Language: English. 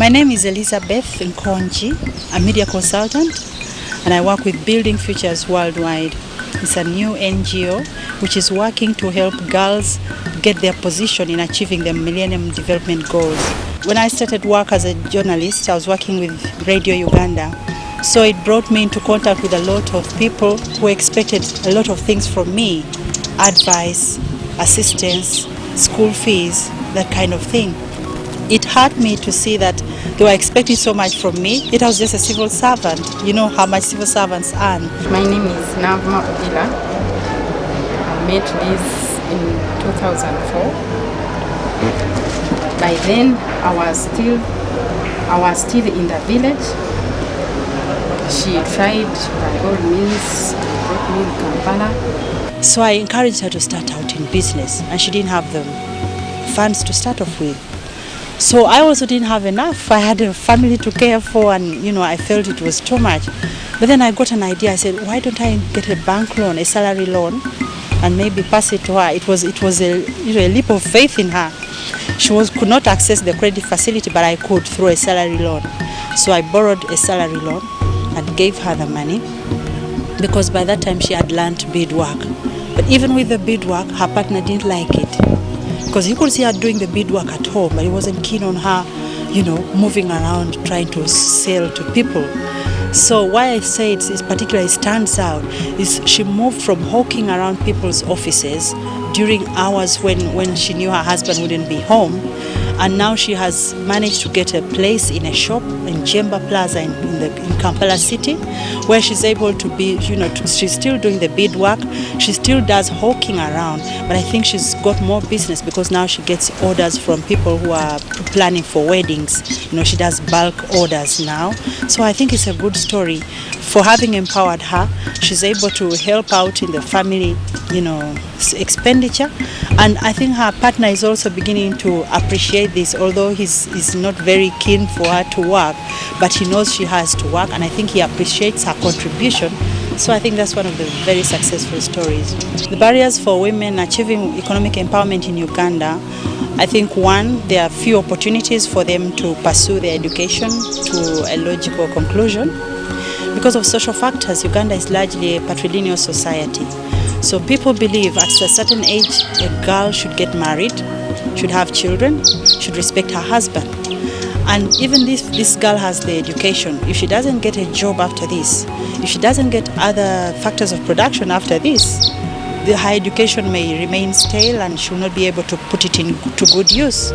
My name is Elizabeth Nkonji, a media consultant, and I work with Building Futures Worldwide. It's a new NGO which is working to help girls get their position in achieving the Millennium Development Goals. When I started work as a journalist, I was working with Radio Uganda. So it brought me into contact with a lot of people who expected a lot of things from me: advice, assistance, school fees, that kind of thing. It hurt me to see that they were expecting so much from me. It was just a civil servant. You know how much civil servants earn. My name is Navma Odila. I met Liz in 2004. By then, I was still in the village. She tried by all means to brought me in Kampala. So I encouraged her to start out in business, and she didn't have the funds to start off with. So I also didn't have enough. I had a family to care for, and I felt it was too much. But then I got an idea. I said, why don't I get a bank loan, a salary loan, and maybe pass it to her? It was a leap of faith in her. She could not access the credit facility, but I could through a salary loan. So I borrowed a salary loan and gave her the money, because by that time she had learned beadwork. But even with the beadwork, her partner didn't like it, because he could see her doing the beadwork at home, but he wasn't keen on her, moving around trying to sell to people. So why I say it particularly stands out is she moved from hawking around people's offices during hours when she knew her husband wouldn't be home, and now she has managed to get a place in a shop in Jemba Plaza in Kampala City, where she's able to be, she's still doing the beadwork, she still does hawking around, but I think she's got more business because now she gets orders from people who are planning for weddings. She does bulk orders now. So I think it's a good story. For having empowered her, she's able to help out in the family, expenditure. And I think her partner is also beginning to appreciate this, although he's not very keen for her to work, but he knows she has to work, and I think he appreciates her contribution. So I think that's one of the very successful stories. The barriers for women achieving economic empowerment in Uganda, I think one, there are few opportunities for them to pursue their education to a logical conclusion. Because of social factors, Uganda is largely a patrilineal society. So people believe at a certain age, a girl should get married, should have children, should respect her husband. And even this girl has the education. If she doesn't get a job after this, if she doesn't get other factors of production after this, her education may remain stale and she will not be able to put it into good use.